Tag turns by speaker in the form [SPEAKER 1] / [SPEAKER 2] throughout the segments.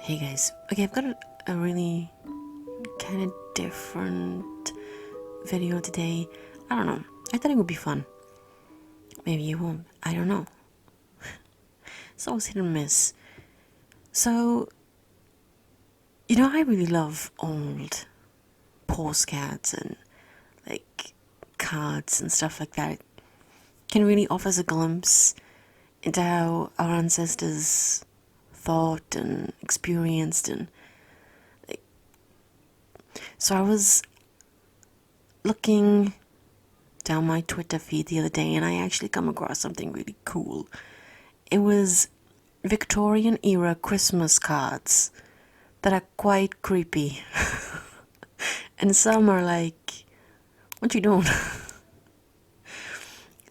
[SPEAKER 1] Hey guys, okay, I've got a really kind of different video today. I don't know, I thought it would be fun. Maybe it won't, I don't know. It's always hit and miss. So, I really love old postcards and like cards and stuff like that. It can really offer us a glimpse into how our ancestors thought and experienced. And so I was looking down my Twitter feed the other day and I actually come across something really cool. It was Victorian era Christmas cards that are quite creepy. And some are like, what you doing?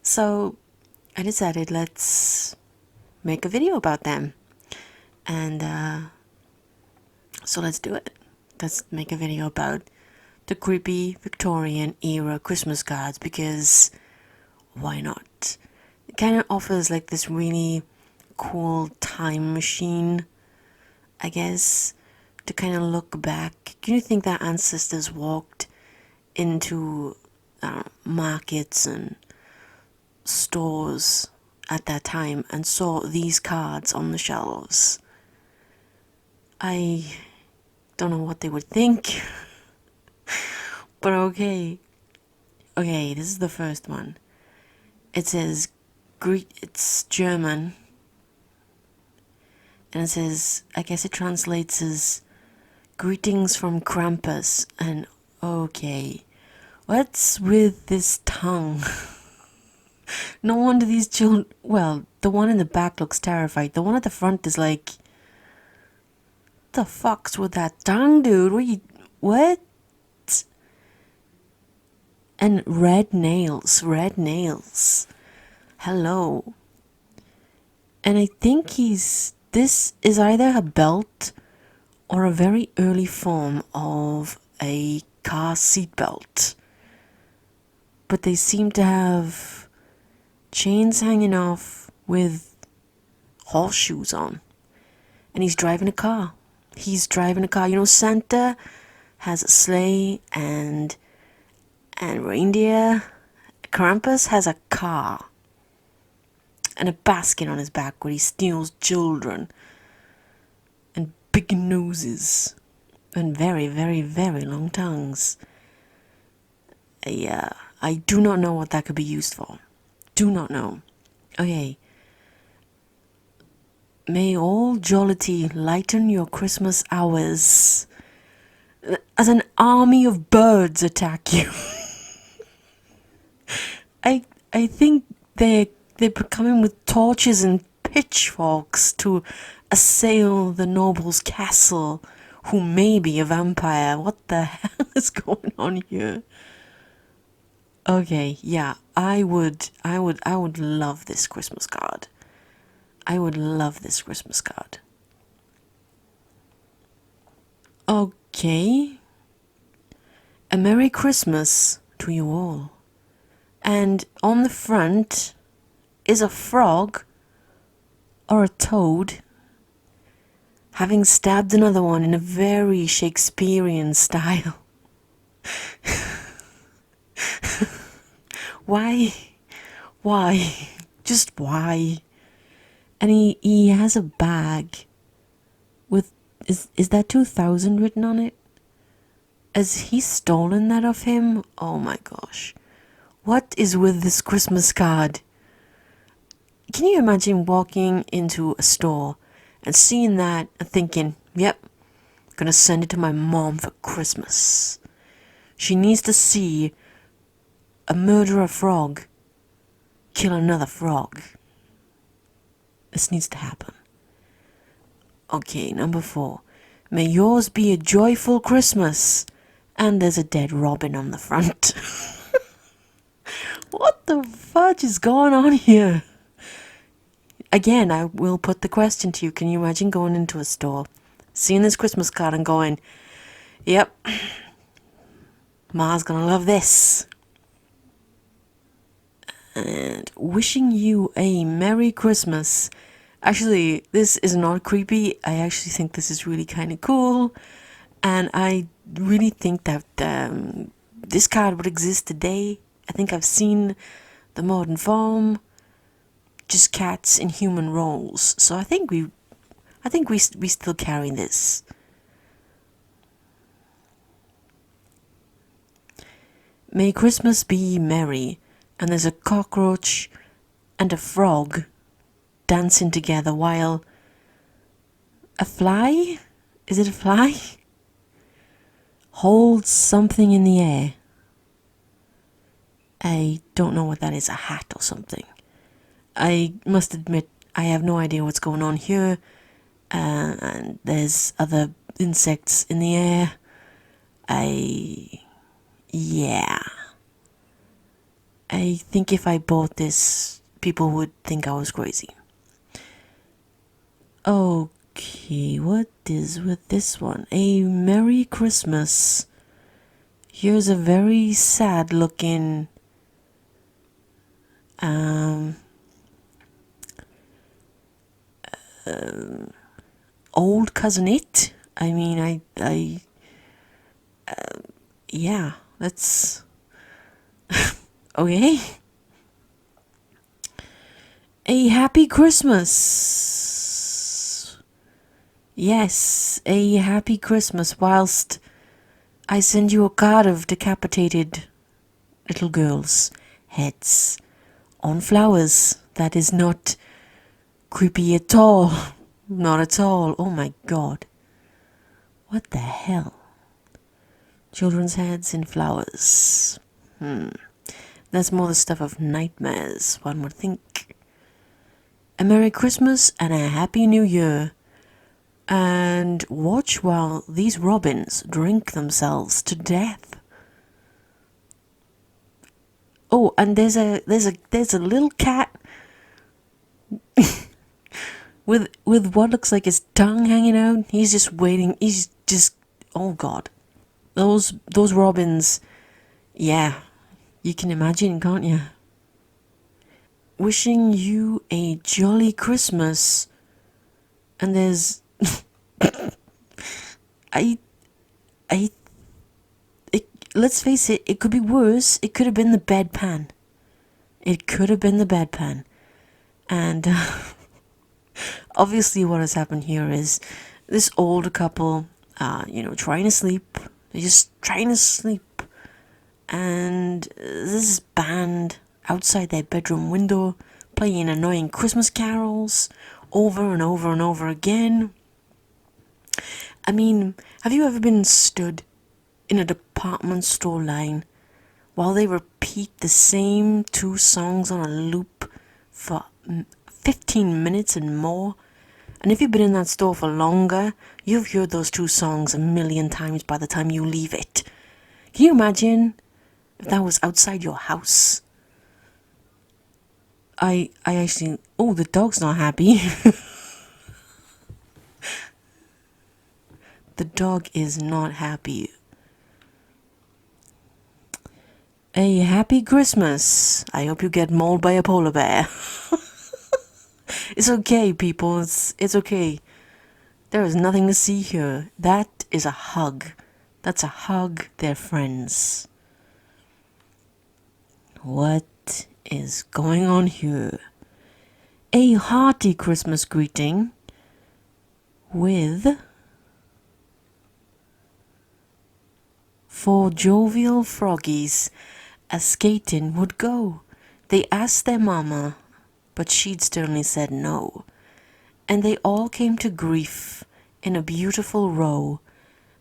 [SPEAKER 1] So I decided let's make a video about them. And so let's do it. Let's make a video about the creepy Victorian era Christmas cards, because why not? It kind of offers like this really cool time machine, I guess, to kind of look back. Can you think that ancestors walked into markets and stores at that time and saw these cards on the shelves? I don't know what they would think. But okay, this is the first one. It says, it's German, and it says, I guess it translates as greetings from Krampus. And okay, what's with this tongue? No wonder these children, well, the one in the back looks terrified. The one at the front is like, the fuck's with that tongue, dude? What? And red nails. Hello. And I think this is either a belt or a very early form of a car seatbelt. But they seem to have chains hanging off with horseshoes on. And he's driving a car. Santa has a sleigh and reindeer. Krampus has a car and a basket on his back where he steals children, and big noses and very, very, very long tongues. Yeah, I do not know what that could be used for. Do not know. Okay. May all jollity lighten your Christmas hours as an army of birds attack you. I think they're coming with torches and pitchforks to assail the noble's castle, who may be a vampire. What the hell is going on here? Okay, yeah, I would love this Christmas card. I would love this Christmas card. Okay. A Merry Christmas to you all. And on the front is a frog or a toad having stabbed another one in a very Shakespearean style. Why? Just why? And he has a bag with, is that 2000 written on it? Has he stolen that off him? Oh my gosh. What is with this Christmas card? Can you imagine walking into a store and seeing that and thinking, yep, gonna send it to my mom for Christmas. She needs to see a murderer frog kill another frog. This needs to happen. Okay, number 4. May yours be a joyful Christmas. And there's a dead robin on the front. What the fudge is going on here? Again, I will put the question to you. Can you imagine going into a store, seeing this Christmas card and going, yep, Ma's gonna love this. And wishing you a Merry Christmas Actually, this is not creepy. I actually think this is really kind of cool. And I really think that this card would exist today. I think I've seen the modern form, just cats in human roles. So I think we still carry this. May Christmas be merry, and there's a cockroach and a frog dancing together while a fly, is it a fly? Holds something in the air. I don't know what that is, a hat or something. I must admit, I have no idea what's going on here. And there's other insects in the air. Yeah. I think if I bought this, people would think I was crazy. Okay, what is with this one? A Merry Christmas. Here's a very sad looking old cousin it. I mean, yeah, that's okay. A happy Christmas. Yes, a happy Christmas whilst I send you a card of decapitated little girls' heads on flowers. That is not creepy at all. Not at all. Oh my god. What the hell? Children's heads in flowers. That's more the stuff of nightmares, one would think. A Merry Christmas and a Happy New Year. And watch while these robins drink themselves to death. Oh, and there's a little cat with what looks like his tongue hanging out. He's just waiting. He's just, oh god. Those robins, yeah, you can imagine, can't you? Wishing you a jolly Christmas. And there's let's face it, it could be worse. It could have been the bedpan. It could have been the bedpan. And obviously what has happened here is this older couple, trying to sleep. They're just trying to sleep. And this band outside their bedroom window playing annoying Christmas carols over and over and over again. I mean, have you ever been stood in a department store line while they repeat the same two songs on a loop for 15 minutes and more? And if you've been in that store for longer, you've heard those two songs a million times by the time you leave it. Can you imagine if that was outside your house? I actually... Oh, the dog's not happy. The dog is not happy. A happy Christmas. I hope you get mauled by a polar bear. It's okay, people. It's okay. There is nothing to see here. That is a hug. That's a hug. They're friends. What is going on here? A hearty Christmas greeting with 4 jovial froggies a skating would go. They asked their mama, but she'd sternly said no. And they all came to grief in a beautiful row.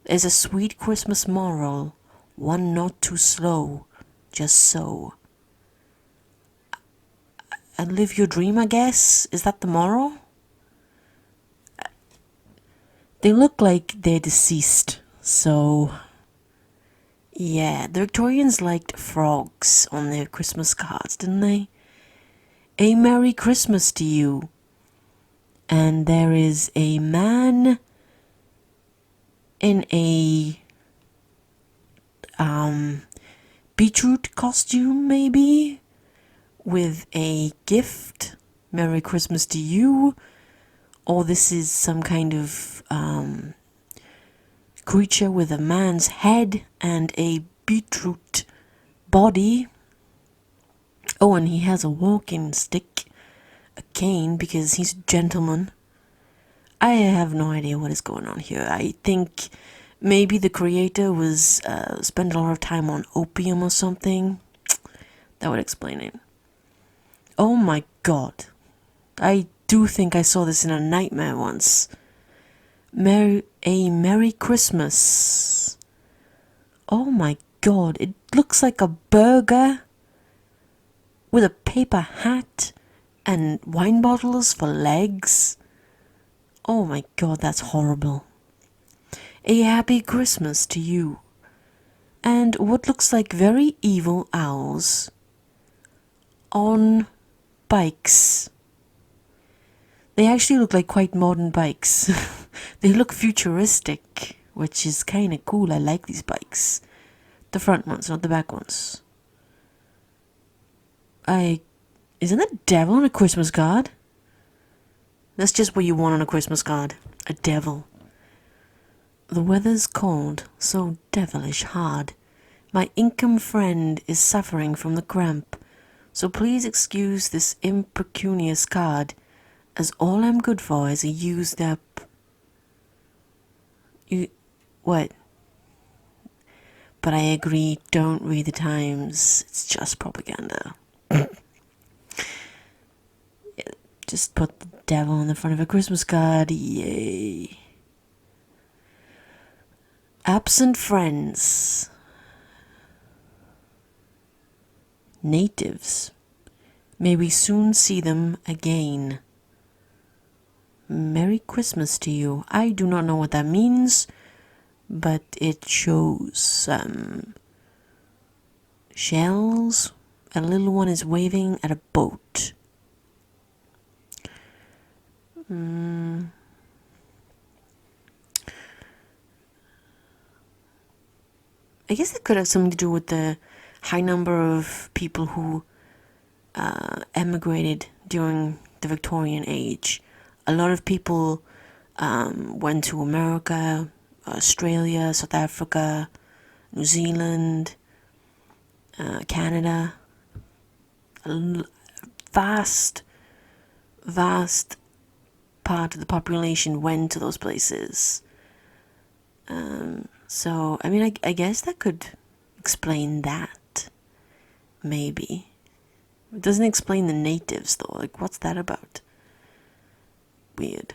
[SPEAKER 1] There's a sweet Christmas moral, one not too slow, just so. And live your dream, I guess? Is that the moral? They look like they're deceased, so... Yeah, the Victorians liked frogs on their Christmas cards, didn't they? A Merry Christmas to you. And there is a man in a beetroot costume, maybe, with a gift. Merry Christmas to you. or this is some kind of creature with a man's head and a beetroot body. Oh, and he has a walking stick, a cane, because he's a gentleman. I have no idea what is going on here. I think maybe the creator was spent a lot of time on opium or something. That would explain it. Oh my god. I do think I saw this in a nightmare once. Merry Christmas. Oh my god, it looks like a burger with a paper hat and wine bottles for legs. Oh my god, that's horrible. A happy Christmas to you. And what looks like very evil owls on bikes. They actually look like quite modern bikes. They look futuristic, which is kind of cool. I like these bikes. The front ones, not the back ones. Isn't the devil on a Christmas card? That's just what you want on a Christmas card. A devil. The weather's cold, so devilish hard. My income friend is suffering from the cramp, so please excuse this impecunious card, as all I'm good for is a used up... What? But I agree, don't read the Times. It's just propaganda. Just put the devil on the front of a Christmas card. Yay. Absent friends. Natives. May we soon see them again. Merry Christmas to you. I do not know what that means, but it shows shells. A little one is waving at a boat. I guess it could have something to do with the high number of people who emigrated during the Victorian age. A lot of people went to America, Australia, South Africa, New Zealand, Canada. A vast part of the population went to those places. So, I mean, I guess that could explain that. Maybe. It doesn't explain the natives, though. Like, what's that about? Weird.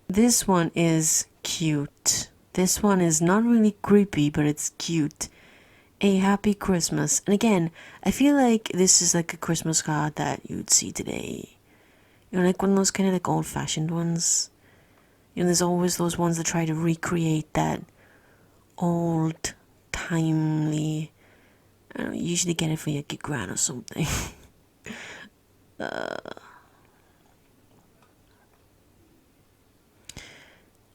[SPEAKER 1] This one is cute. This one is not really creepy, but it's cute. A happy Christmas. And again, I feel like this is like a Christmas card that you'd see today. You know, like one of those kind of like old-fashioned ones. You know, there's always those ones that try to recreate that old, timely... I don't know, you usually get it for your gran or something.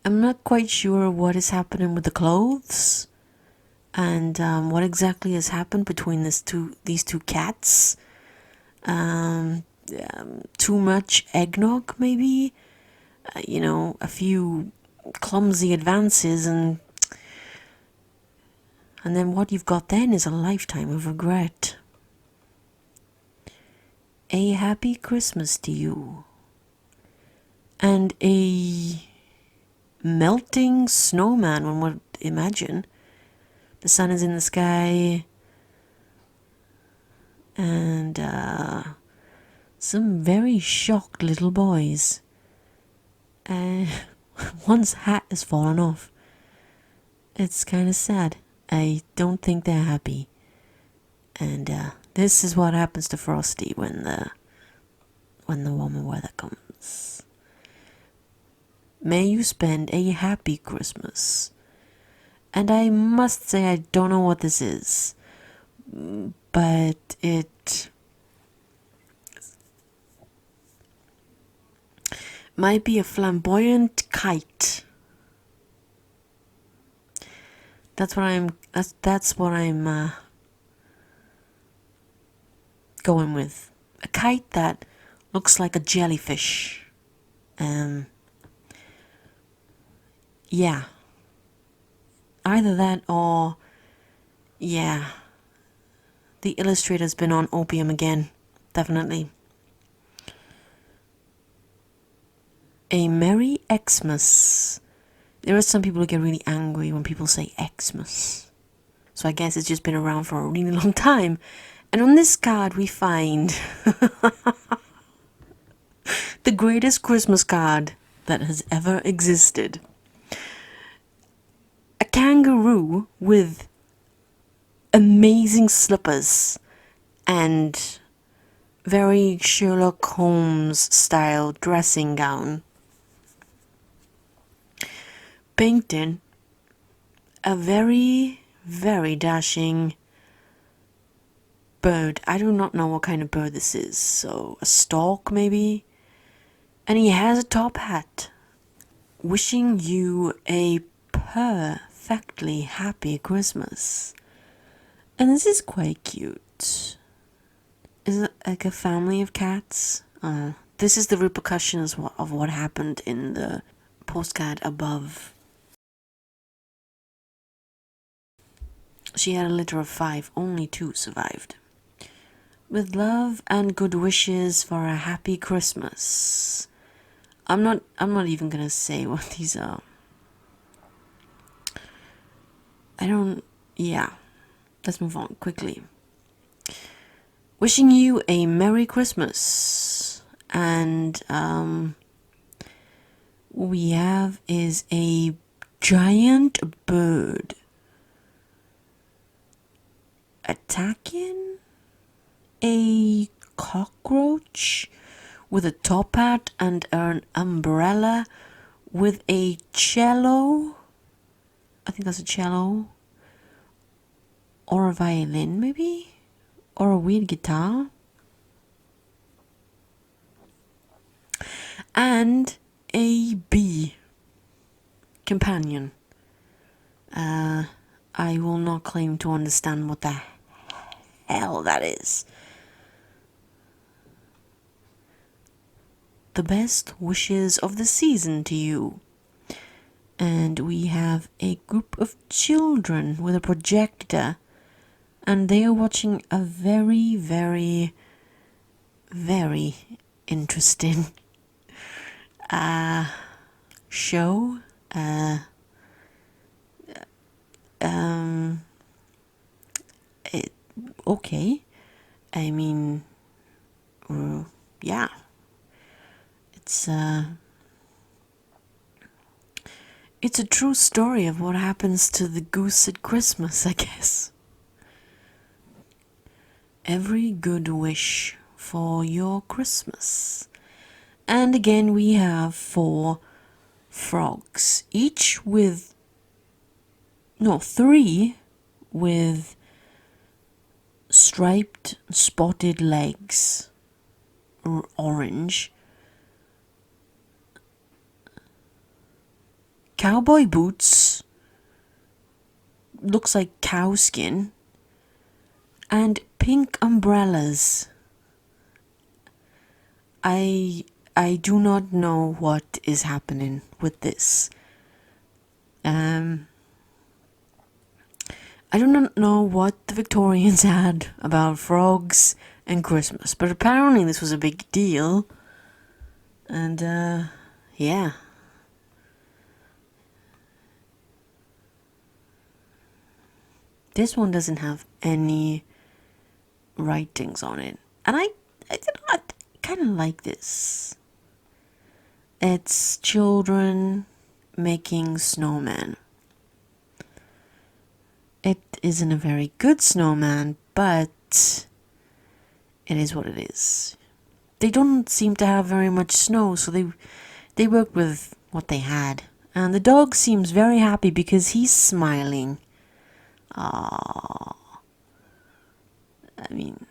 [SPEAKER 1] I'm not quite sure what is happening with the clothes and what exactly has happened between these two cats. Too much eggnog, maybe. You know, a few clumsy advances, and then what you've got then is a lifetime of regret. A happy Christmas to you. And a melting snowman, one would imagine. The sun is in the sky. And some very shocked little boys. One's hat has fallen off. It's kind of sad. I don't think they're happy. And this is what happens to Frosty when the warmer weather comes. May you spend a happy Christmas. And I must say I don't know what this is, but it might be a flamboyant kite. That's what I'm going with. A kite that Looks like a jellyfish. Yeah. Either that or, yeah, the illustrator's been on opium again. Definitely. A Merry Xmas. There are some people who get really angry when people say Xmas. So I guess it's just been around for a really long time. And on this card we find the greatest Christmas card that has ever existed. A kangaroo with amazing slippers and very Sherlock Holmes style dressing gown. Painting a very, very dashing bird. I do not know what kind of bird this is. So a stork maybe? And he has a top hat. Wishing you a perfectly happy Christmas. And this is quite cute. Is it like a family of cats? This is the repercussions of what happened in the postcard above. She had a litter of 5, only 2 survived. With love and good wishes for a happy Christmas. I'm not even gonna say what these are. Yeah. Let's move on quickly. Wishing you a Merry Christmas. And we have is a giant bird attacking a cockroach with a top hat and an umbrella with a cello. I think that's a cello. Or a violin, maybe? Or a weird guitar. And a bee companion. I will not claim to understand what the hell that is. The best wishes of the season to you. And we have a group of children with a projector. And they are watching a very, very, very interesting show. Okay. I mean, yeah. It's a true story of what happens to the goose at Christmas, I guess. Every good wish for your Christmas. And again we have 4 frogs, each with 3 with striped spotted legs, orange, cowboy boots, looks like cow skin, and pink umbrellas. I do not know what is happening with this. I do not know what the Victorians had about frogs and Christmas, but apparently this was a big deal. And, yeah. This one doesn't have any writings on it. And I kind of like this. It's children making snowmen. It isn't a very good snowman, but it is what it is. They don't seem to have very much snow, so they worked with what they had. And the dog seems very happy because he's smiling. Aww. I mean,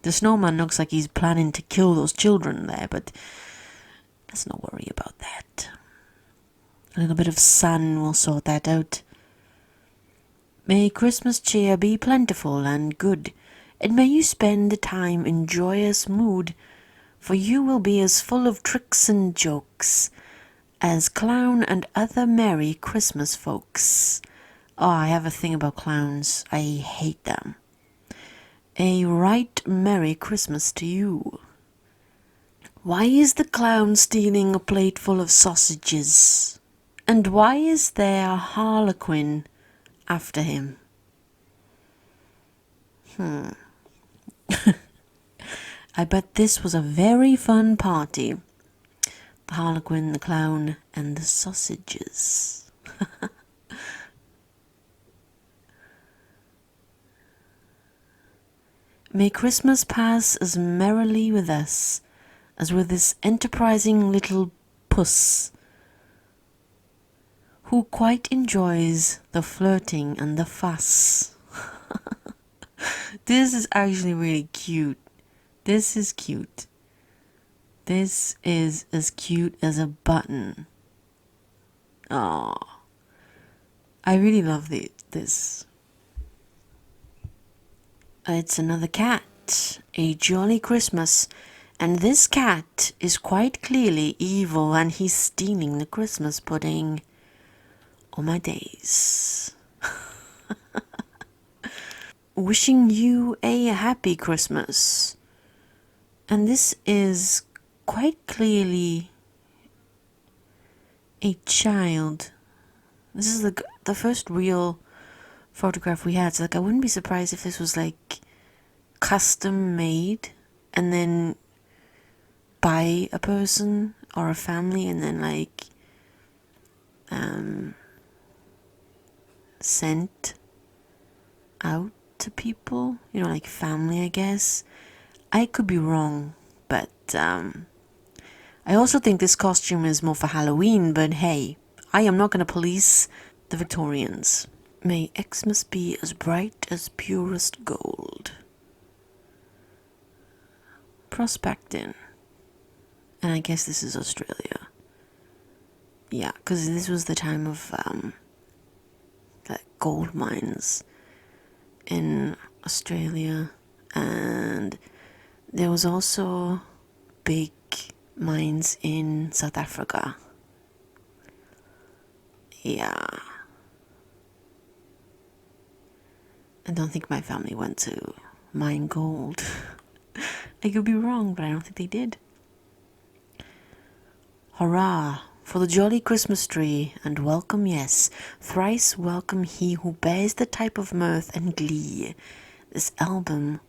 [SPEAKER 1] the snowman looks like he's planning to kill those children there, but let's not worry about that. A little bit of sun will sort that out. May Christmas cheer be plentiful and good. and may you spend the time in joyous mood, for you will be as full of tricks and jokes as clown and other merry Christmas folks. Oh, I have a thing about clowns. I hate them. A right merry Christmas to you. Why is the clown stealing a plate full of sausages? And why is there a harlequin after him? I bet this was a very fun party. The harlequin, the clown, and the sausages. May Christmas pass as merrily with us as with this enterprising little puss, who quite enjoys the flirting and the fuss. This is actually really cute. This is cute. This is as cute as a button. Oh, I really love this. It's another cat, a jolly Christmas, and this cat is quite clearly evil and he's stealing the Christmas pudding. Oh my days. Wishing you a happy Christmas. And this is quite clearly a child. This is the first real photograph we had. So I wouldn't be surprised if this was custom made and then by a person or a family and then sent out to people, family, I guess. I could be wrong, but I also think this costume is more for Halloween, but hey, I am not going to police the Victorians. May Xmas be as bright as purest gold. Prospecting. And I guess this is Australia. Yeah, because this was the time of the gold mines in Australia, and there was also big mines in South Africa. Yeah. I don't think my family went to mine gold. I could be wrong, but I don't think they did. Hurrah for the jolly Christmas tree, and welcome, yes, thrice welcome he who bears the type of mirth and glee, this emblem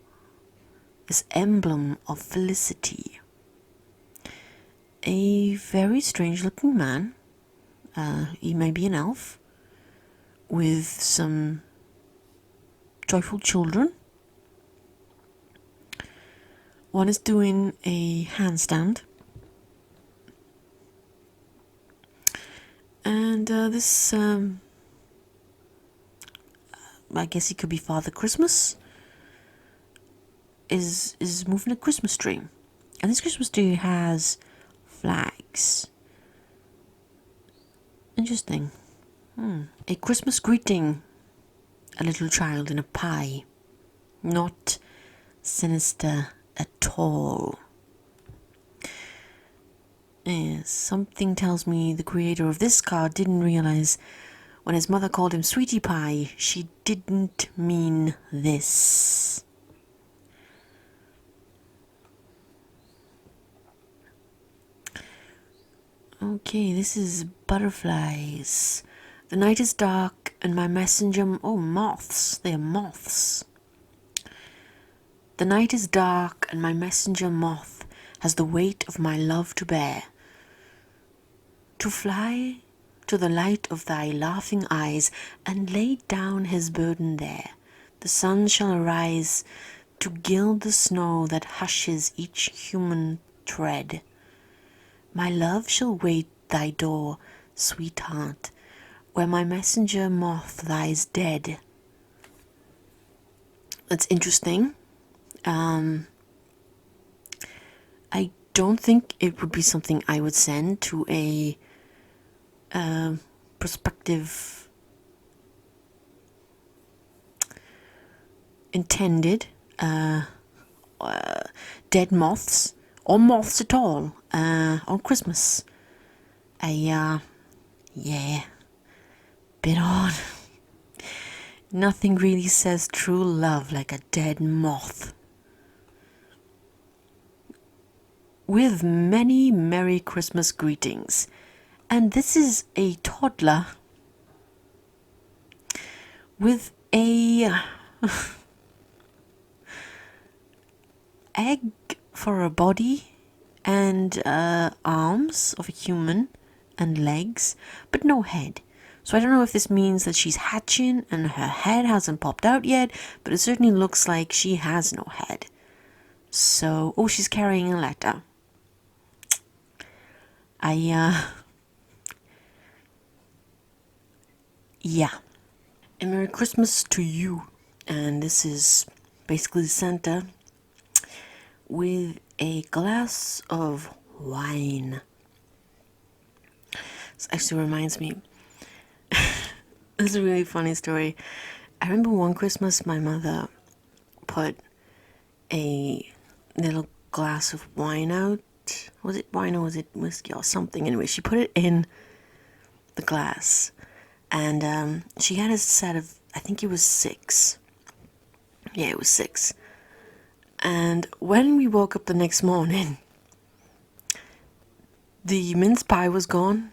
[SPEAKER 1] of felicity. A very strange looking man, he may be an elf, with some joyful children. One is doing a handstand. And this, I guess he could be Father Christmas, is moving a Christmas tree. And this Christmas tree has flags. Interesting. A Christmas greeting. A little child in a pie. Not sinister at all. Yes, something tells me the creator of this card didn't realize when his mother called him Sweetie Pie, she didn't mean this. Okay, this is butterflies. The night is dark and my messenger... moths. They are moths. The night is dark and my messenger moth has the weight of my love to bear. To fly to the light of thy laughing eyes and lay down his burden there. The sun shall arise to gild the snow that hushes each human tread. My love shall wait thy door, sweetheart, where my messenger moth lies dead. That's interesting. I don't think it would be something I would send to a prospective intended dead moths or moths at all on Christmas. Yeah, bit odd. Nothing really says true love like a dead moth. With many Merry Christmas greetings. And this is a toddler with a egg for a body and arms of a human and legs, but no head. So I don't know if this means that she's hatching and her head hasn't popped out yet, but it certainly looks like she has no head. So, oh, she's carrying a letter. Yeah. And Merry Christmas to you. And this is basically Santa with a glass of wine. This actually reminds me. This is a really funny story. I remember one Christmas my mother put a little glass of wine out. Was it wine or was it whiskey or something? Anyway, she put it in the glass. And she had a set of, I think it was 6. Yeah, it was 6. And when we woke up the next morning, the mince pie was gone.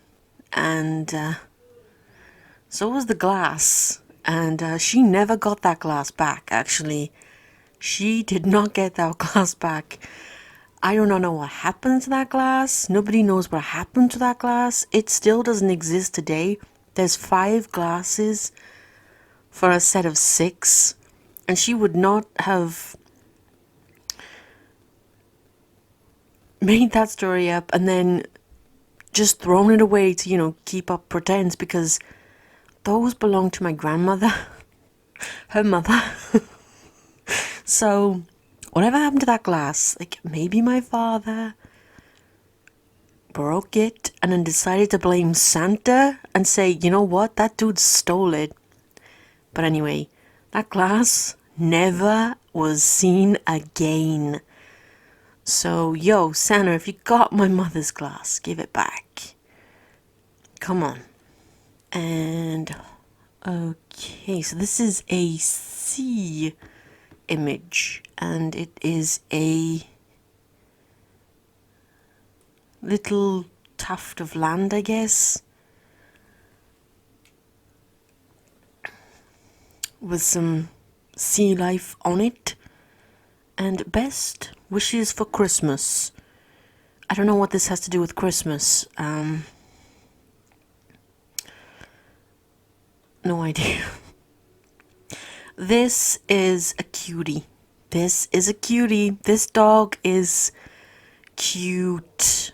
[SPEAKER 1] And so was the glass. And she never got that glass back, actually. She did not get that glass back. I do not know what happened to that glass. Nobody knows what happened to that glass. It still doesn't exist today. There's 5 glasses for a set of 6. And she would not have made that story up and then just thrown it away to, keep up pretense, because those belong to my grandmother, her mother. So, whatever happened to that glass? Like, maybe my father broke it and then decided to blame Santa and say, you know what, that dude stole it. But anyway, that glass never was seen again. So, yo, Santa, if you got my mother's glass, give it back. Come on. And, okay, so this is a sea image, and it is a little tuft of land, I guess, with some sea life on it. And best wishes for Christmas. I don't know what this has to do with Christmas. No idea. This is a cutie. This is a cutie. This dog is cute.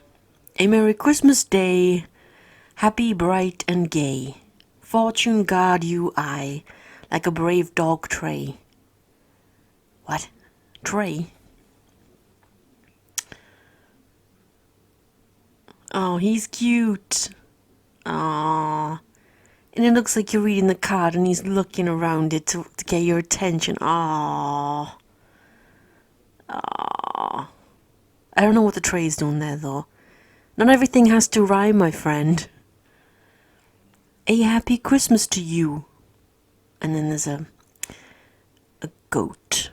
[SPEAKER 1] A Merry Christmas Day. Happy, bright, and gay. Fortune guard you I, like a brave dog Tray. What? Tray? Oh, he's cute. Aww. And it looks like you're reading the card and he's looking around it to get your attention. Aww. Aww. I don't know what the tray's doing there, though. Not everything has to rhyme, my friend. A happy Christmas to you. And then there's a goat.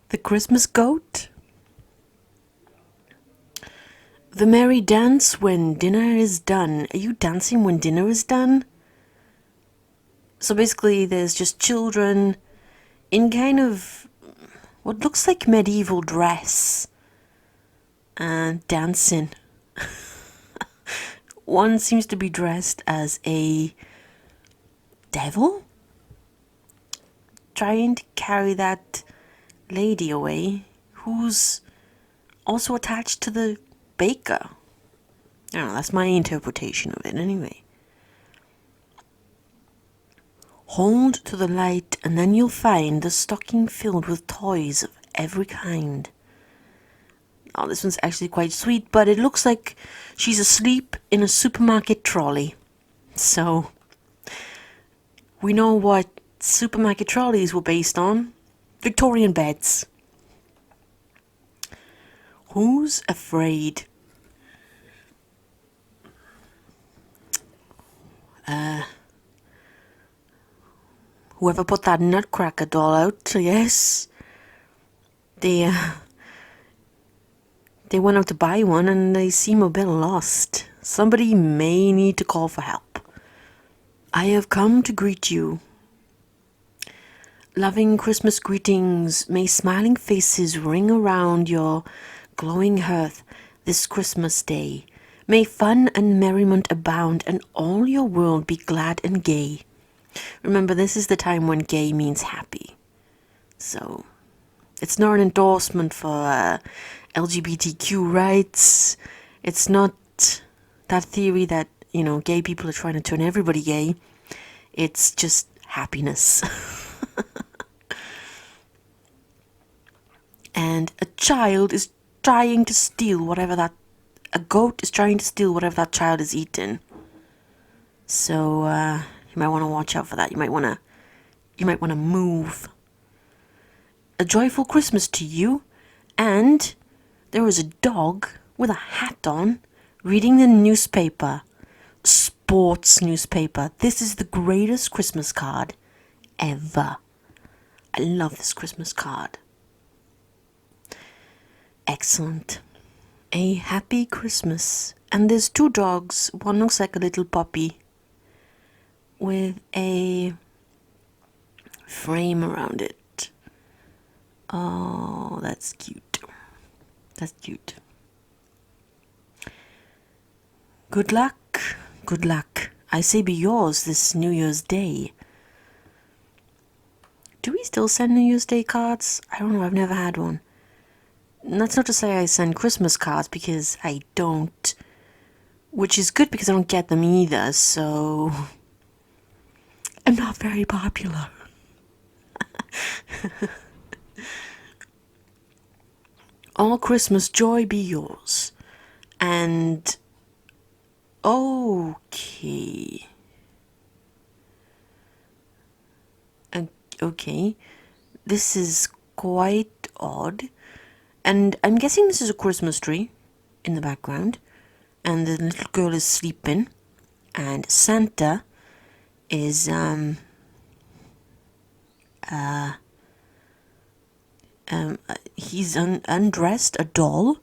[SPEAKER 1] The Christmas goat? The merry dance when dinner is done. Are you dancing when dinner is done? So basically there's just children in kind of what looks like medieval dress and dancing. One seems to be dressed as a devil, trying to carry that lady away, who's also attached to the baker. I don't know, that's my interpretation of it anyway. Hold to the light and then you'll find the stocking filled with toys of every kind. Oh, this one's actually quite sweet, but it looks like she's asleep in a supermarket trolley. So, We know what supermarket trolleys were based on. Victorian beds. Who's afraid? Whoever put that Nutcracker doll out, yes. They went out to buy one and they seem a bit lost. Somebody may need to call for help. I have come to greet you. Loving Christmas greetings, may smiling faces ring around your glowing hearth this Christmas day. May fun and merriment abound and all your world be glad and gay. Remember, this is the time when gay means happy. So, it's not an endorsement for LGBTQ rights. It's not that theory that, gay people are trying to turn everybody gay. It's just happiness. And a goat is trying to steal whatever that child is eating. So you might want to watch out for that. You might want to move. A joyful Christmas to you. And there was a dog with a hat on reading the newspaper. Sports newspaper. This is the greatest Christmas card ever. I love this Christmas card. Excellent. A happy Christmas. And there's two dogs. One looks like a little puppy with a frame around it. Oh, that's cute. That's cute. Good luck. Good luck. I say be yours this New Year's Day. Do we still send New Year's Day cards? I don't know. I've never had one. That's not to say I send Christmas cards, because I don't. Which is good because I don't get them either, so I'm not very popular. All Christmas joy be yours. And okay. Okay. This is quite odd. And I'm guessing this is a Christmas tree in the background. And the little girl is sleeping. And Santa is he's undressed a doll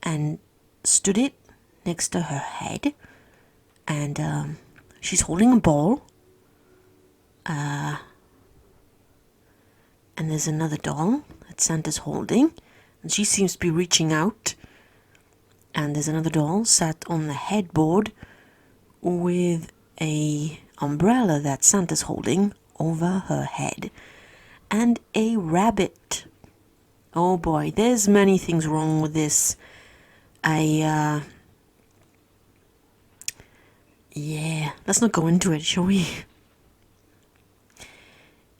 [SPEAKER 1] and stood it next to her head, and she's holding a ball, and there's another doll that Santa's holding, and she seems to be reaching out, and there's another doll sat on the headboard with a umbrella that Santa's holding over her head, and a rabbit. Oh boy, there's many things wrong with this. Yeah, let's not go into it, shall we?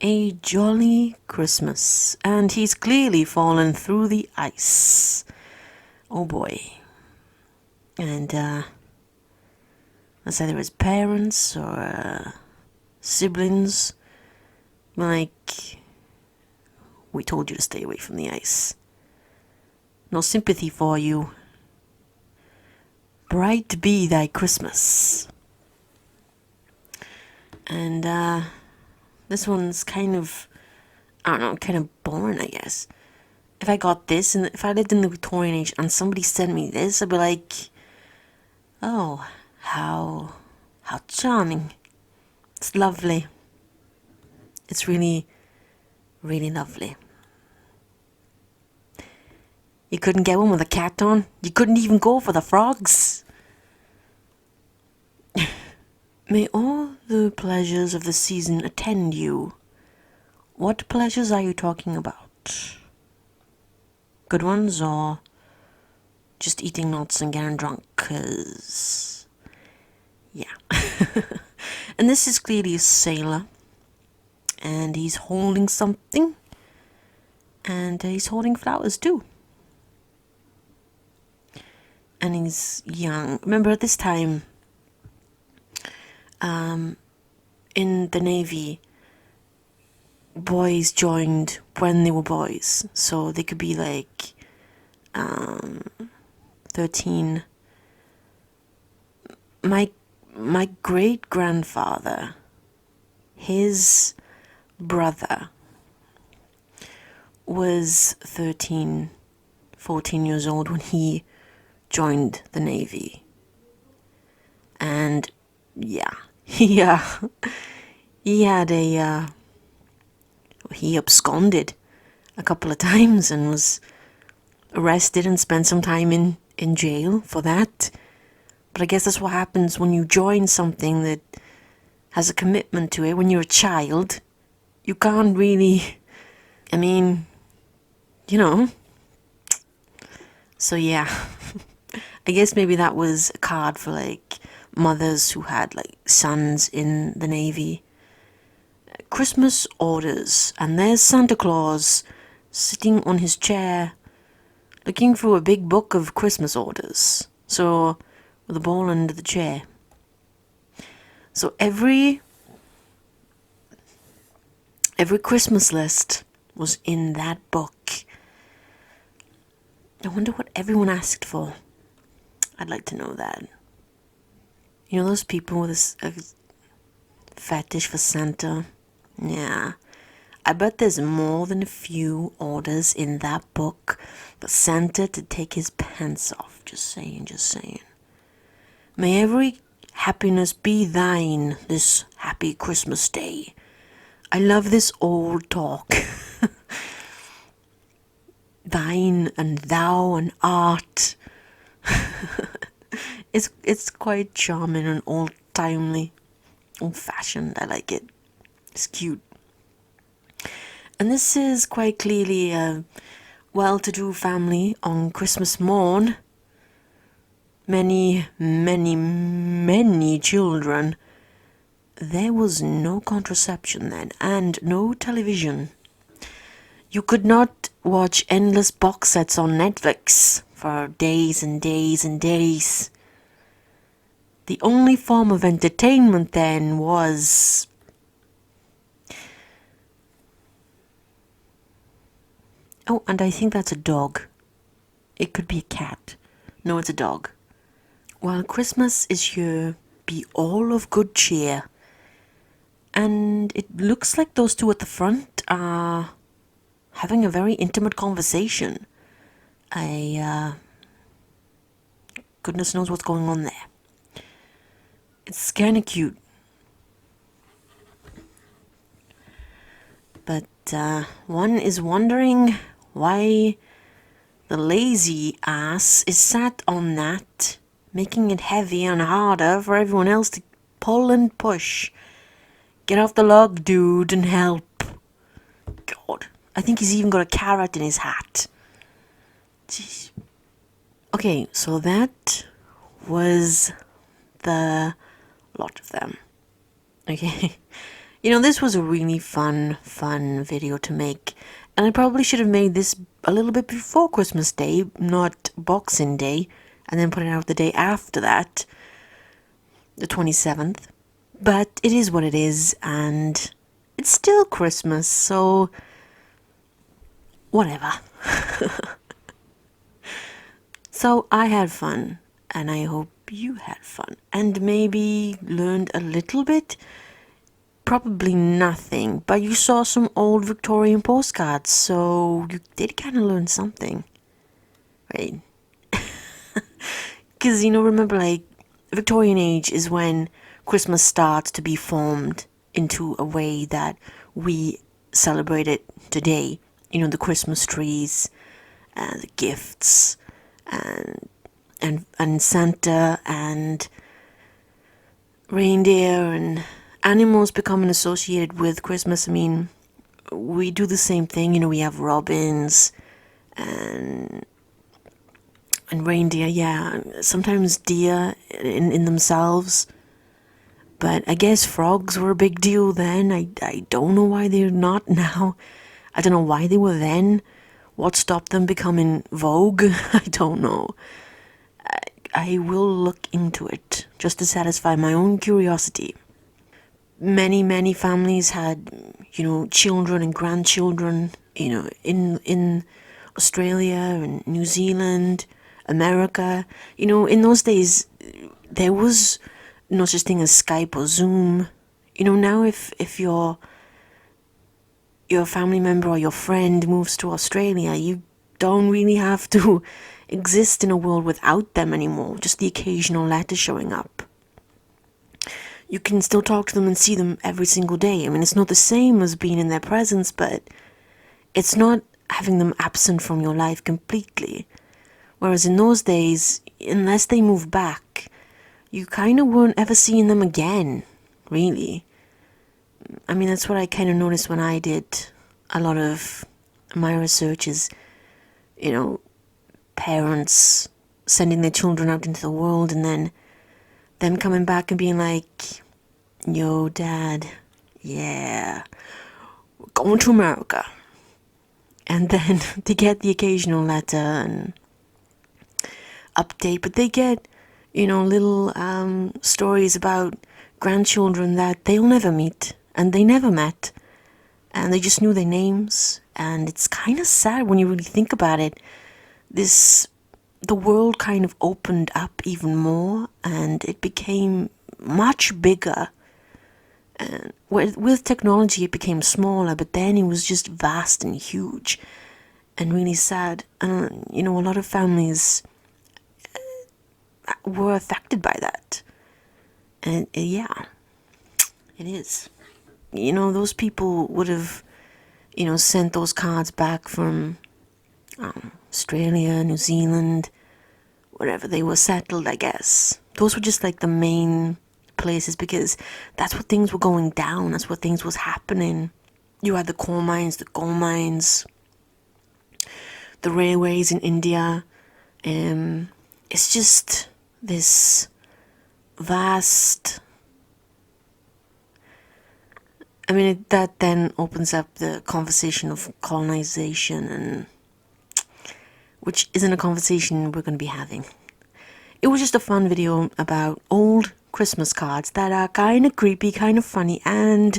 [SPEAKER 1] A jolly Christmas, and he's clearly fallen through the ice. Oh boy. And let's say there his parents or siblings, like, we told you to stay away from the ice. No sympathy for you. Bright be thy Christmas. And this one's kind of, I don't know, kind of boring, I guess. If I got this, and if I lived in the Victorian age and somebody sent me this, I'd be like, oh, how charming. It's lovely. It's really, really lovely. You couldn't get one with a cat on? You couldn't even go for the frogs? May all the pleasures of the season attend you. What pleasures are you talking about? Good ones, or just eating nuts and getting drunk? 'Cause yeah. And this is clearly a sailor. And he's holding something. And he's holding flowers too. And he's young. Remember, at this time, in the Navy, boys joined when they were boys. So they could be like 13. My great grandfather, his brother was 13, 14 years old when he joined the Navy. And yeah, he had he absconded a couple of times and was arrested and spent some time in jail for that. But I guess that's what happens when you join something that has a commitment to it. When you're a child, you can't really, I mean, you know. So yeah, I guess maybe that was a card for like mothers who had like sons in the Navy. Christmas orders, and there's Santa Claus sitting on his chair looking through a big book of Christmas orders. So, with a ball under the chair. So every Christmas list was in that book. I wonder what everyone asked for. I'd like to know that. You know those people with a fetish for Santa? Yeah. I bet there's more than a few orders in that book for Santa to take his pants off. Just saying. May every happiness be thine this happy Christmas day. I love this old talk. Thine and thou and art. It's quite charming and old-timely, old-fashioned. I like it. It's cute. And this is quite clearly a well-to-do family on Christmas morn. Many, many, many children. There was no contraception then, and no television. You could not watch endless box sets on Netflix for days and days and days. The only form of entertainment then was... Oh, and I think that's a dog. It could be a cat. No, it's a dog. While Christmas is here, be all of good cheer. And it looks like those two at the front are having a very intimate conversation. Goodness knows what's going on there. It's kind of cute. But one is wondering why the lazy ass is sat on that, making it heavy and harder for everyone else to pull and push. Get off the log, dude, and help. God, I think he's even got a carrot in his hat. Jeez. Okay, so that was the lot of them. Okay. You know, this was a really fun video to make. And I probably should have made this a little bit before Christmas Day, not Boxing Day, and then put it out the day after that, the 27th. But it is what it is, and it's still Christmas, so whatever. So I had fun, and I hope you had fun, and maybe learned a little bit. Probably nothing, but you saw some old Victorian postcards, so you did kind of learn something, right? Because, you know, remember, like, Victorian age is when Christmas starts to be formed into a way that we celebrate it today. You know, the Christmas trees, and the gifts, and Santa, and reindeer, and animals becoming associated with Christmas. I mean, we do the same thing. You know, we have robins and reindeer, yeah. Sometimes deer in themselves. But I guess frogs were a big deal then. I don't know why they're not now. I don't know why they were then. What stopped them becoming vogue? I don't know. I will look into it just to satisfy my own curiosity. many families had, children and grandchildren, in Australia and New Zealand, America. In those days, there was no such thing as Skype or Zoom. Now if your family member or your friend moves to Australia, you don't really have to exist in a world without them anymore. Just the occasional letter showing up. You can still talk to them and see them every single day. I mean, it's not the same as being in their presence, but it's not having them absent from your life completely. Whereas in those days, unless they move back, you kind of weren't ever seeing them again, really. I mean, that's what I kind of noticed when I did a lot of my researches. Parents sending their children out into the world and then them coming back and being like, yo, Dad, yeah, we're going to America. And then they get the occasional letter and update, but they get, little stories about grandchildren that they'll never meet and they never met. And they just knew their names. And it's kind of sad when you really think about it. The world kind of opened up even more and it became much bigger. And with technology it became smaller, but then it was just vast and huge and really sad. And, a lot of families were affected by that. And yeah, it is. Those people would have, sent those cards back from Australia, New Zealand, wherever they were settled, I guess. Those were just like the main places because that's what things were going down. That's what things was happening. You had the coal mines, the gold mines, the railways in India. It's just this vast... I mean, that then opens up the conversation of colonization, and which isn't a conversation we're going to be having. It was just a fun video about old Christmas cards that are kind of creepy, kind of funny, and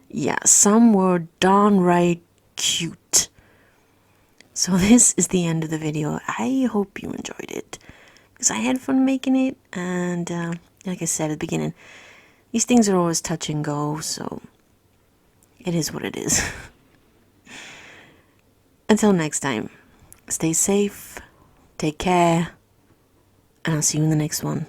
[SPEAKER 1] yeah, some were downright cute. So this is the end of the video. I hope you enjoyed it, because I had fun making it, and like I said at the beginning, these things are always touch and go, so it is what it is. Until next time, stay safe, take care, and I'll see you in the next one.